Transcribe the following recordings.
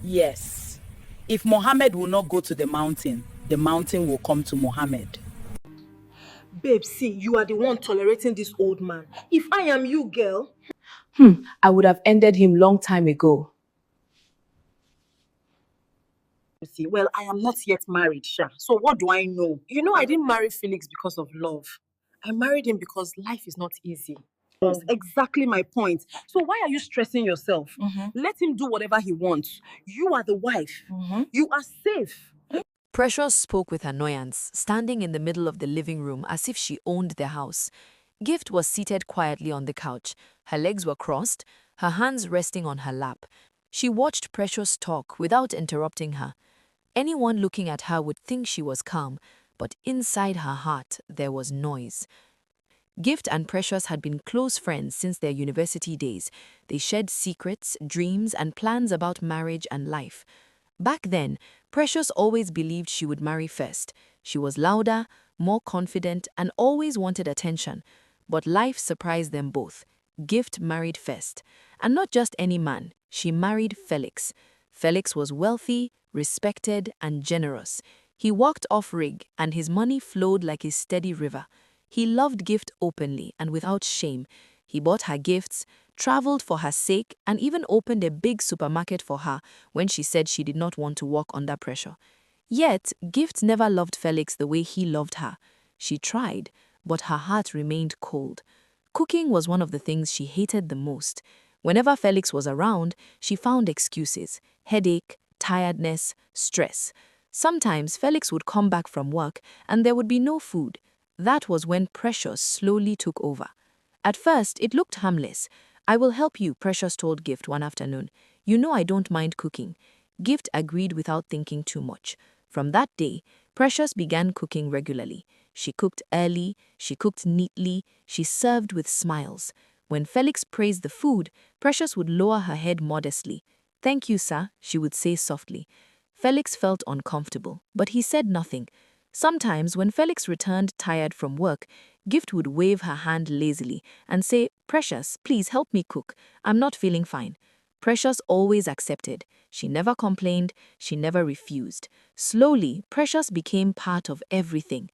Yes. If Mohammed will not go to the mountain will come to Mohammed. Babe, see, you are the one tolerating this old man. If I am you, girl, I would have ended him long time ago. see, well, I am not yet married, Sha. So what do I know? You know, I didn't marry Felix because of love. I married him because life is not easy. That's exactly my point. So why are you stressing yourself? Let him do whatever he wants. You are the wife. You are safe. Precious spoke with annoyance, standing in the middle of the living room as if she owned the house. Gift was seated quietly on the couch. Her legs were crossed, her hands resting on her lap. She watched Precious talk without interrupting her. Anyone looking at her would think she was calm, but inside her heart there was noise. Gift and Precious had been close friends since their university days. They shared secrets, dreams, and plans about marriage and life. Back then, Precious always believed she would marry first. She was louder, more confident, and always wanted attention. But life surprised them both. Gift married first. And not just any man, she married Felix. Felix was wealthy, respected, and generous. He walked off-rig, and his money flowed like a steady river. He loved Gift openly and without shame. He bought her gifts, traveled for her sake, and even opened a big supermarket for her when she said she did not want to work under pressure. Yet, Gift never loved Felix the way he loved her. She tried, but her heart remained cold. Cooking was one of the things she hated the most. Whenever Felix was around, she found excuses: headache, tiredness, stress. Sometimes Felix would come back from work and there would be no food. That was when Precious slowly took over. At first, it looked harmless. "I will help you," Precious told Gift one afternoon. "You know I don't mind cooking." Gift agreed without thinking too much. From that day, Precious began cooking regularly. She cooked early, she cooked neatly, she served with smiles. When Felix praised the food, Precious would lower her head modestly. "Thank you, sir," she would say softly. Felix felt uncomfortable, but he said nothing. Sometimes, when Felix returned tired from work, Gift would wave her hand lazily and say, "Precious, please help me cook. I'm not feeling fine." Precious always accepted. She never complained, she never refused. Slowly, Precious became part of everything.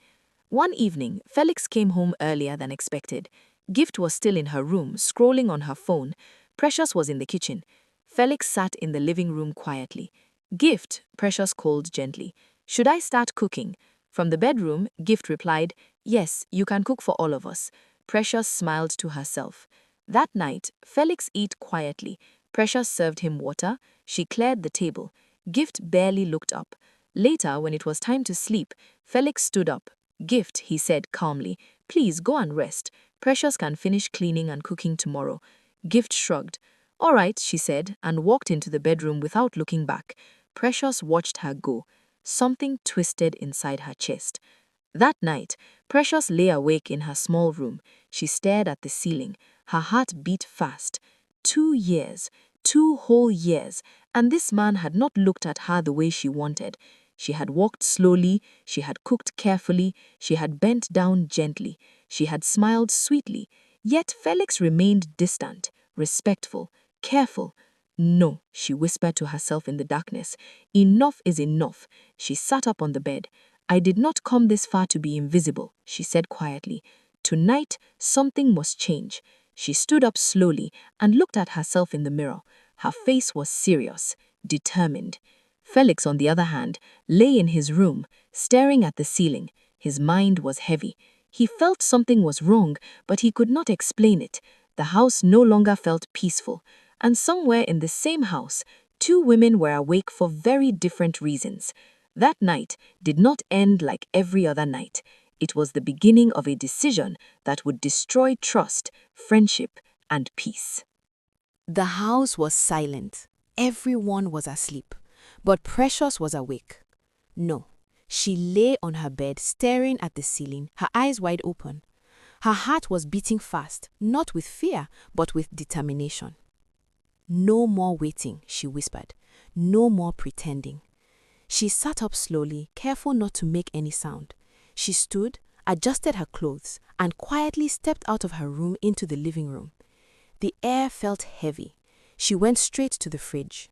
One evening, Felix came home earlier than expected. Gift was still in her room, scrolling on her phone. Precious was in the kitchen. Felix sat in the living room quietly. "Gift," Precious called gently. "Should I start cooking?" From the bedroom, Gift replied, "Yes, you can cook for all of us." Precious smiled to herself. That night, Felix ate quietly. Precious served him water. She cleared the table. Gift barely looked up. Later, when it was time to sleep, Felix stood up. "Gift," he said calmly, "please go and rest. Precious can finish cleaning and cooking tomorrow." Gift shrugged. "All right," she said, and walked into the bedroom without looking back. Precious watched her go. Something twisted inside her chest. That night, Precious lay awake in her small room. She stared at the ceiling. Her heart beat fast. 2 years, 2 whole years, and this man had not looked at her the way she wanted. She had walked slowly, she had cooked carefully, she had bent down gently, she had smiled sweetly. Yet Felix remained distant, respectful, careful. "No," she whispered to herself in the darkness. "Enough is enough." She sat up on the bed. "I did not come this far to be invisible," she said quietly. Tonight, something must change. She stood up slowly and looked at herself in the mirror. Her face was serious, determined. Felix, on the other hand, lay in his room, staring at the ceiling. His mind was heavy. He felt something was wrong, but he could not explain it. The house no longer felt peaceful. And somewhere in the same house, two women were awake for very different reasons. That night did not end like every other night. It was the beginning of a decision that would destroy trust, friendship, and peace. The house was silent. Everyone was asleep. But Precious was awake. No, she lay on her bed staring at the ceiling, her eyes wide open. Her heart was beating fast, not with fear, but with determination. "No more waiting," she whispered. "No more pretending." She sat up slowly, careful not to make any sound. She stood, adjusted her clothes, and quietly stepped out of her room into the living room. The air felt heavy. She went straight to the fridge.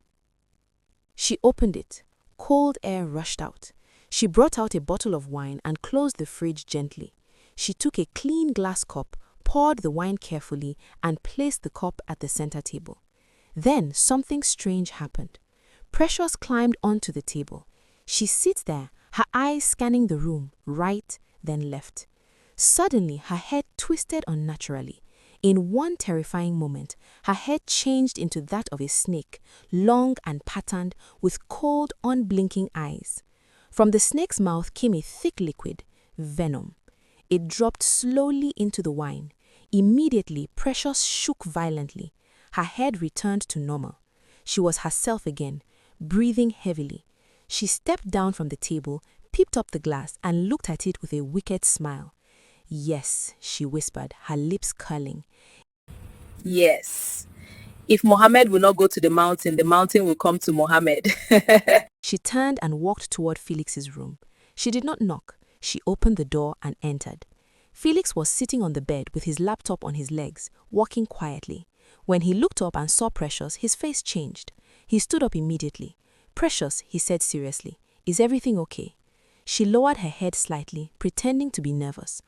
She opened it. Cold air rushed out. She brought out a bottle of wine and closed the fridge gently. She took a clean glass cup, poured the wine carefully, and placed the cup at the center table. Then something strange happened. Precious climbed onto the table. She sits there, her eyes scanning the room, right, then left. Suddenly, her head twisted unnaturally. In one terrifying moment, her head changed into that of a snake, long and patterned, with cold, unblinking eyes. From the snake's mouth came a thick liquid, venom. It dropped slowly into the wine. Immediately, Precious shook violently. Her head returned to normal. She was herself again, breathing heavily. She stepped down from the table, picked up the glass, and looked at it with a wicked smile. Yes, she whispered, her lips curling. Yes. If Mohammed will not go to the mountain will come to Mohammed. She turned and walked toward Felix's room. She did not knock. She opened the door and entered. Felix was sitting on the bed with his laptop on his legs, walking quietly. When he looked up and saw Precious, his face changed. He stood up immediately. "Precious," he said seriously, "is everything okay?" She lowered her head slightly, pretending to be nervous.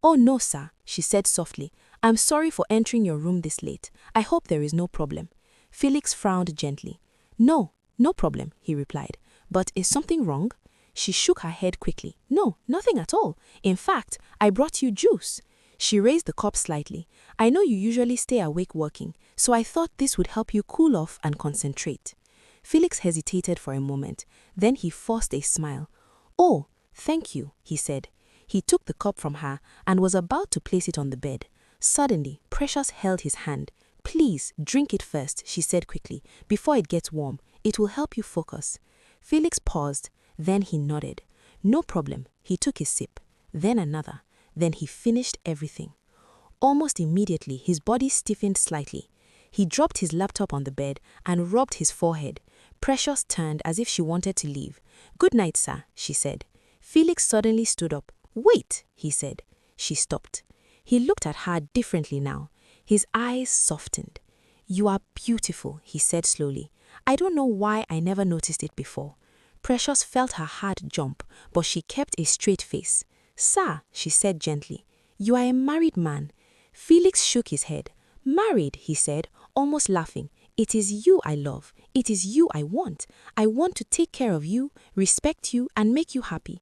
"Oh no, sir," she said softly. "I'm sorry for entering your room this late. I hope there is no problem." Felix frowned gently. "No problem," he replied. "But is something wrong?" She shook her head quickly. "No, nothing at all. In fact, I brought you juice." She raised the cup slightly. "I know you usually stay awake working, so I thought this would help you cool off and concentrate." Felix hesitated for a moment. Then he forced a smile. "Oh, thank you," he said. He took the cup from her and was about to place it on the bed. Suddenly, Precious held his hand. "Please, drink it first," she said quickly, "before it gets warm. It will help you focus." Felix paused. Then he nodded. "No problem." He took a sip. Then another. Then he finished everything. Almost immediately, his body stiffened slightly. He dropped his laptop on the bed and rubbed his forehead. Precious turned as if she wanted to leave. "Good night, sir," she said. Felix suddenly stood up. "Wait," he said. She stopped. He looked at her differently now. His eyes softened. "You are beautiful," he said slowly. "I don't know why I never noticed it before." Precious felt her heart jump, but she kept a straight face. "Sir," she said gently, "you are a married man." Felix shook his head. "Married," he said, almost laughing. "It is you I love. It is you I want. I want to take care of you, respect you, and make you happy."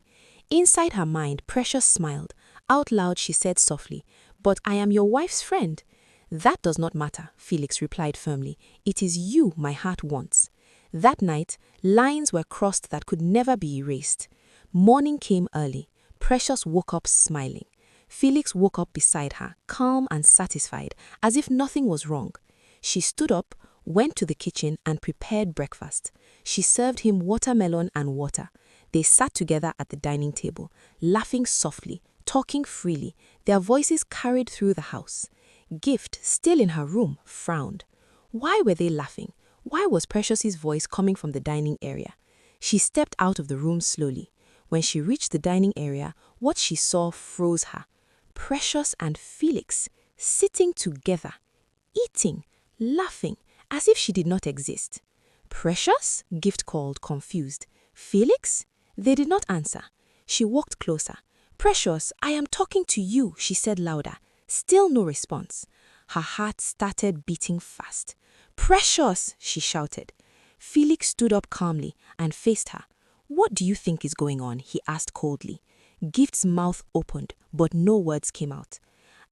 Inside her mind, Precious smiled. Out loud, she said softly, "But I am your wife's friend." "That does not matter," Felix replied firmly. "It is you my heart wants." That night, lines were crossed that could never be erased. Morning came early. Precious woke up smiling. Felix woke up beside her, calm and satisfied, as if nothing was wrong. She stood up, went to the kitchen, and prepared breakfast. She served him watermelon and water. They sat together at the dining table, laughing softly, talking freely, their voices carried through the house. Gift, still in her room, frowned. Why were they laughing? Why was Precious's voice coming from the dining area? She stepped out of the room slowly. When she reached the dining area, what she saw froze her. Precious and Felix, sitting together, eating, laughing, as if she did not exist. "Precious?" Gift called, confused. "Felix?" They did not answer. She walked closer. "Precious, I am talking to you," she said louder. Still no response. Her heart started beating fast. "Precious!" she shouted. Felix stood up calmly and faced her. "What do you think is going on?" he asked coldly. Gift's mouth opened, but no words came out.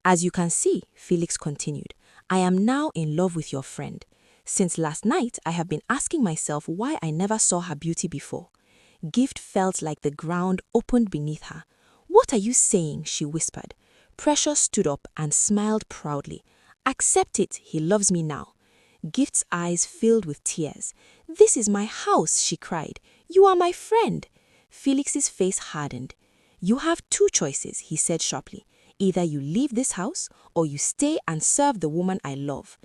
"As you can see," Felix continued, "I am now in love with your friend. Since last night, I have been asking myself why I never saw her beauty before." Gift felt like the ground opened beneath her. "What are you saying?" she whispered. Precious stood up and smiled proudly. "Accept it, he loves me now." Gift's eyes filled with tears. "This is my house," she cried. "You are my friend." Felix's face hardened. "You have two choices," he said sharply. "Either you leave this house or you stay and serve the woman I love."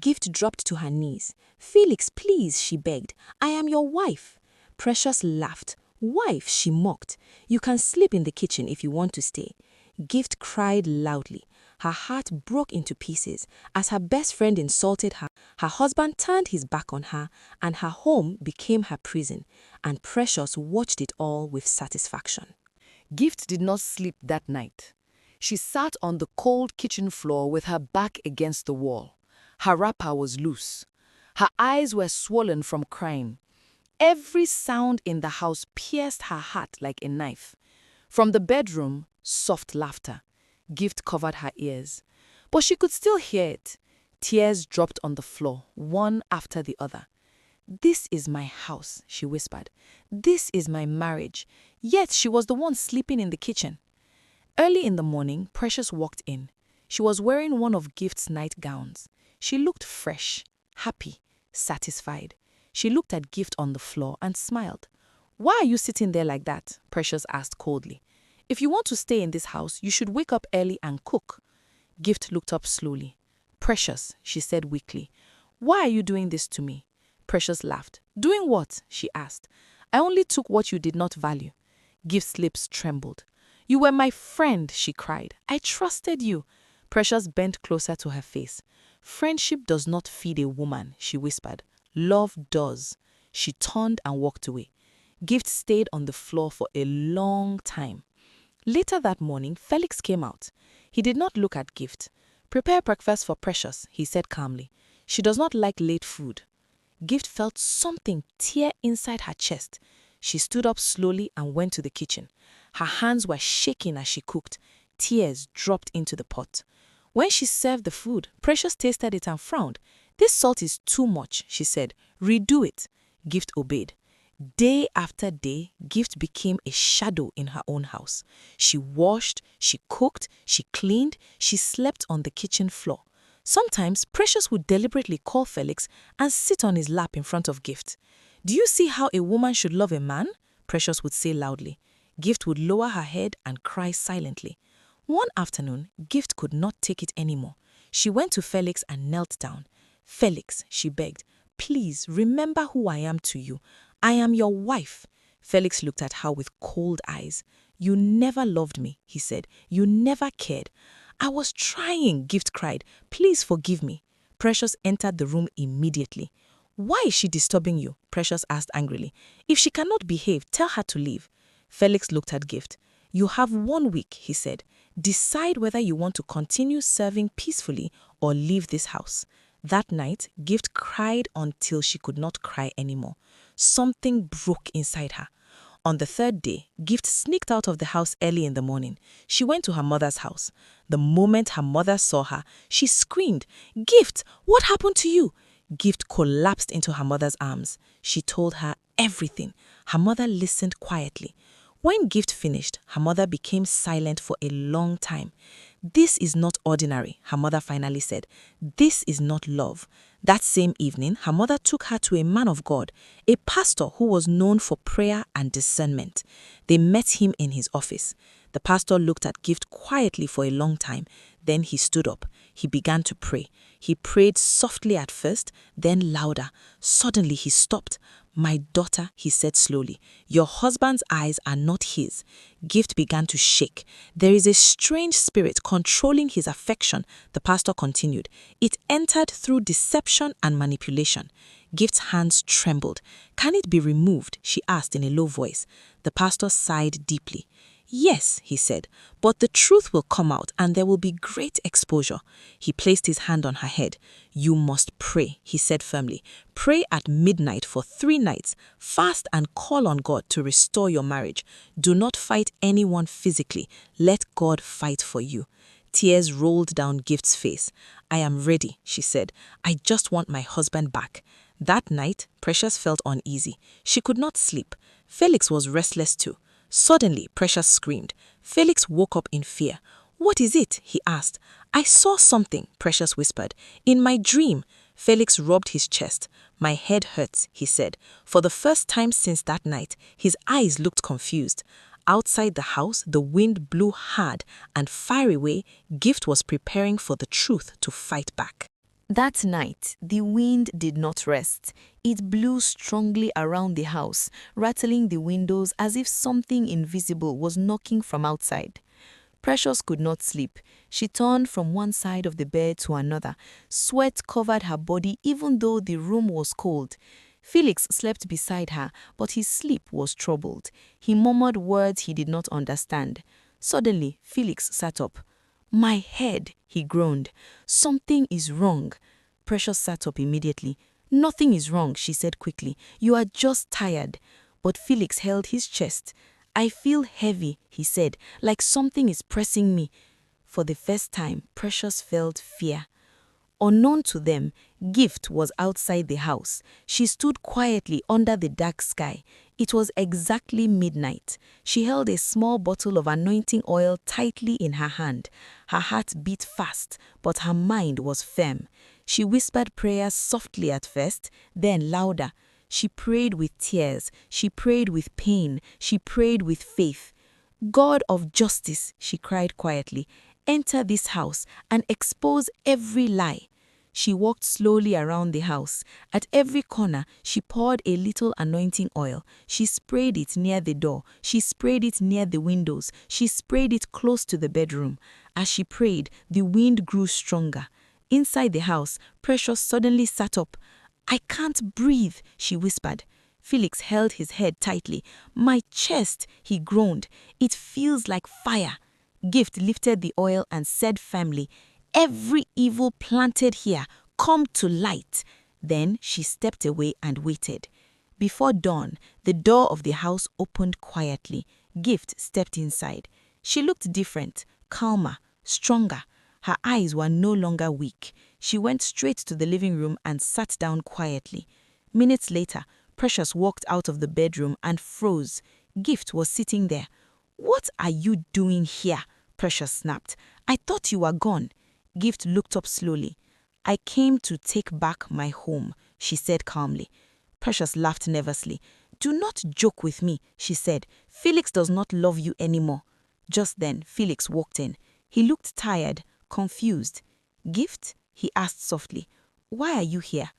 Gift dropped to her knees. "Felix, please," she begged. "I am your wife." Precious laughed. "Wife," she mocked. "You can sleep in the kitchen if you want to stay." Gift cried loudly. Her heart broke into pieces as her best friend insulted her. Her husband turned his back on her, and her home became her prison, and Precious watched it all with satisfaction. Gift did not sleep that night. She sat on the cold kitchen floor with her back against the wall. Her wrapper was loose. Her eyes were swollen from crying. Every sound in the house pierced her heart like a knife. From the bedroom, soft laughter. Gift covered her ears. But she could still hear it. Tears dropped on the floor, one after the other. "This is my house," she whispered. "This is my marriage." Yet she was the one sleeping in the kitchen. Early in the morning, Precious walked in. She was wearing one of Gift's nightgowns. She looked fresh, happy, satisfied. She looked at Gift on the floor and smiled. "Why are you sitting there like that?" Precious asked coldly. "If you want to stay in this house, you should wake up early and cook." Gift looked up slowly. "Precious," she said weakly, "why are you doing this to me?" Precious laughed. "Doing what?" she asked. "I only took what you did not value." Gift's lips trembled. "You were my friend," she cried. "I trusted you." Precious bent closer to her face. "Friendship does not feed a woman," she whispered. "Love does." She turned and walked away. Gift stayed on the floor for a long time. Later that morning, Felix came out. He did not look at Gift. "Prepare breakfast for Precious," he said calmly. "She does not like late food." Gift felt something tear inside her chest. She stood up slowly and went to the kitchen. Her hands were shaking as she cooked. Tears dropped into the pot. When she served the food, Precious tasted it and frowned. "This salt is too much," she said. "Redo it." Gift obeyed. Day after day, Gift became a shadow in her own house. She washed, she cooked, she cleaned, she slept on the kitchen floor. Sometimes, Precious would deliberately call Felix and sit on his lap in front of Gift. "Do you see how a woman should love a man?" Precious would say loudly. Gift would lower her head and cry silently. One afternoon, Gift could not take it anymore. She went to Felix and knelt down. "Felix," she begged, "please remember who I am to you. I am your wife." Felix looked at her with cold eyes. "You never loved me," he said. "You never cared." "I was trying," Gift cried. "Please forgive me." Precious entered the room immediately. "Why is she disturbing you?" Precious asked angrily. "If she cannot behave, tell her to leave." Felix looked at Gift. "You have 1 week," he said. "Decide whether you want to continue serving peacefully or leave this house." That night, Gift cried until she could not cry anymore. Something broke inside her. On the third day, Gift sneaked out of the house early in the morning. She went to her mother's house. The moment her mother saw her, she screamed, "Gift, what happened to you?" Gift collapsed into her mother's arms. She told her everything. Her mother listened quietly. When Gift finished, her mother became silent for a long time. "This is not ordinary," her mother finally said. "This is not love." That same evening, her mother took her to a man of God, a pastor who was known for prayer and discernment. They met him in his office. The pastor looked at Gift quietly for a long time. Then he stood up. He began to pray. He prayed softly at first, then louder. Suddenly he stopped. "My daughter," he said slowly, "your husband's eyes are not his." Gift began to shake. "There is a strange spirit controlling his affection," the pastor continued. "It entered through deception and manipulation." Gift's hands trembled. "Can it be removed?" she asked in a low voice. The pastor sighed deeply. "Yes," he said, "but the truth will come out and there will be great exposure." He placed his hand on her head. "You must pray," he said firmly. "Pray at midnight for 3 nights. Fast and call on God to restore your marriage. Do not fight anyone physically. Let God fight for you." Tears rolled down Gift's face. "I am ready," she said. "I just want my husband back." That night, Precious felt uneasy. She could not sleep. Felix was restless too. Suddenly, Precious screamed. Felix woke up in fear. "What is it?" he asked. "I saw something," Precious whispered. "In my dream." Felix rubbed his chest. "My head hurts," he said. For the first time since that night, his eyes looked confused. Outside the house, the wind blew hard, and far away, Gift was preparing for the truth to fight back. That night, the wind did not rest. It blew strongly around the house, rattling the windows as if something invisible was knocking from outside. Precious could not sleep. She turned from one side of the bed to another. Sweat covered her body even though the room was cold. Felix slept beside her, but his sleep was troubled. He murmured words he did not understand. Suddenly, Felix sat up. "My head," he groaned. "Something is wrong." Precious sat up immediately. "Nothing is wrong," she said quickly. "You are just tired." But Felix held his chest. "I feel heavy," he said, "like something is pressing me." For the first time, Precious felt fear. Unknown to them, Gift was outside the house. She stood quietly under the dark sky. It was exactly midnight. She held a small bottle of anointing oil tightly in her hand. Her heart beat fast, but her mind was firm. She whispered prayers softly at first, then louder. She prayed with tears. She prayed with pain. She prayed with faith. "God of justice," she cried quietly, "enter this house and expose every lie." She walked slowly around the house. At every corner, she poured a little anointing oil. She sprayed it near the door. She sprayed it near the windows. She sprayed it close to the bedroom. As she prayed, the wind grew stronger. Inside the house, Precious suddenly sat up. "I can't breathe," she whispered. Felix held his head tightly. "My chest," he groaned. "It feels like fire." Gift lifted the oil and said firmly, "Every evil planted here, come to light." Then she stepped away and waited. Before dawn, the door of the house opened quietly. Gift stepped inside. She looked different, calmer, stronger. Her eyes were no longer weak. She went straight to the living room and sat down quietly. Minutes later, Precious walked out of the bedroom and froze. Gift was sitting there. "What are you doing here?" Precious snapped. "I thought you were gone." Gift looked up slowly. "I came to take back my home," she said calmly. Precious laughed nervously. "Do not joke with me," she said. "Felix does not love you anymore." Just then, Felix walked in. He looked tired, confused. "Gift?" he asked softly. "Why are you here?"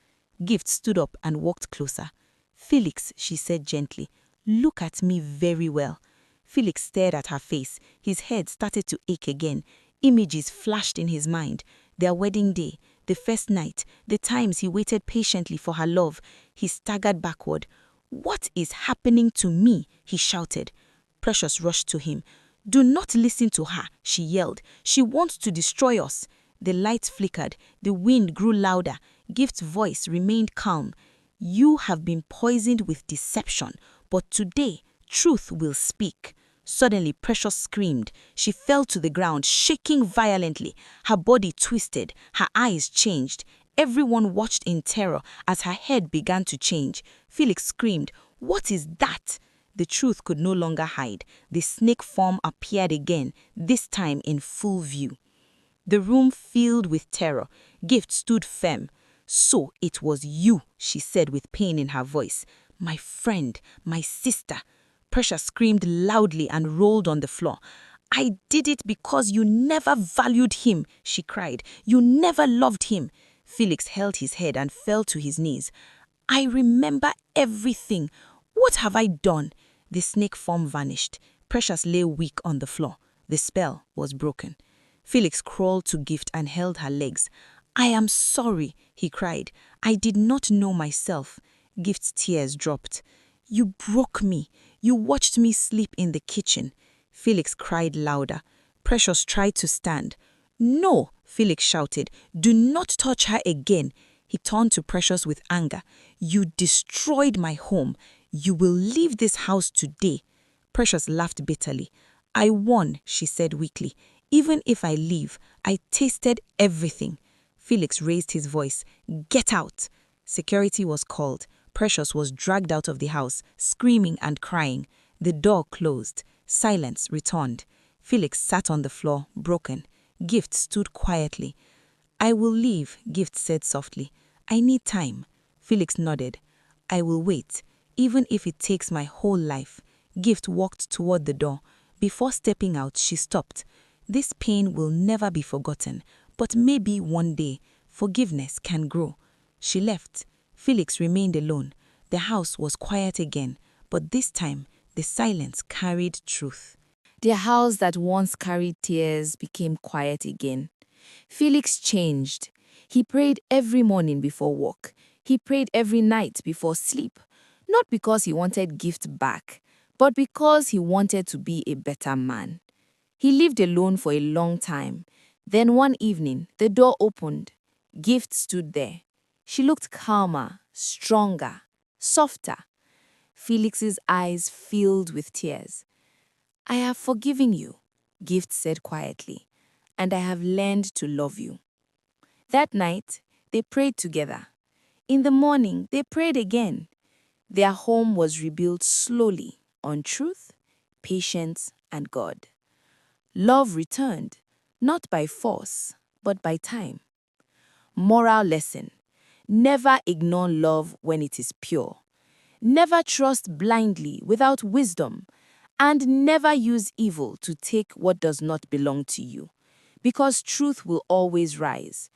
Gift stood up and walked closer. "Felix," she said gently, "look at me very well." Felix stared at her face. His head started to ache again. Images flashed in his mind. Their wedding day, the first night, the times he waited patiently for her love. He staggered backward. "What is happening to me?" he shouted. Precious rushed to him. "Do not listen to her," she yelled. "She wants to destroy us." The lights flickered. The wind grew louder. Gift's voice remained calm. "You have been poisoned with deception, but today, truth will speak." Suddenly, Precious screamed. She fell to the ground, shaking violently. Her body twisted. Her eyes changed. Everyone watched in terror as her head began to change. Felix screamed, "What is that?" The truth could no longer hide. The snake form appeared again, this time in full view. The room filled with terror. Gift stood firm. "So it was you," she said with pain in her voice. "My friend, my sister." Precious screamed loudly and rolled on the floor. "I did it because you never valued him," she cried. "You never loved him." Felix held his head and fell to his knees. "I remember everything. What have I done?" The snake form vanished. Precious lay weak on the floor. The spell was broken. Felix crawled to Gift and held her legs. "I am sorry," he cried. "I did not know myself." Gift's tears dropped. "You broke me. You watched me sleep in the kitchen." Felix cried louder. Precious tried to stand. "No," Felix shouted. "Do not touch her again." He turned to Precious with anger. "You destroyed my home. You will leave this house today." Precious laughed bitterly. "I won," she said weakly. "Even if I leave, I tasted everything." Felix raised his voice. "Get out." Security was called. Precious was dragged out of the house, screaming and crying. The door closed. Silence returned. Felix sat on the floor, broken. Gift stood quietly. "I will leave," Gift said softly. "I need time." Felix nodded. "I will wait, even if it takes my whole life." Gift walked toward the door. Before stepping out, she stopped. "This pain will never be forgotten, but maybe one day, forgiveness can grow." She left. Felix remained alone. The house was quiet again, but this time, the silence carried truth. Their house that once carried tears became quiet again. Felix changed. He prayed every morning before work. He prayed every night before sleep. Not because he wanted Gift back, but because he wanted to be a better man. He lived alone for a long time. Then one evening, the door opened. Gift stood there. She looked calmer, stronger, softer. Felix's eyes filled with tears. I have forgiven you, Gift said quietly, and I have learned to love you. That night, they prayed together. In the morning, they prayed again. Their home was rebuilt slowly on truth, patience, and God. Love returned, not by force, but by time. Moral lesson: never ignore love when it is pure. Never trust blindly without wisdom, and never use evil to take what does not belong to you, because truth will always rise.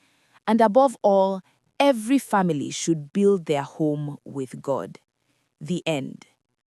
And above all, every family should build their home with God. The end.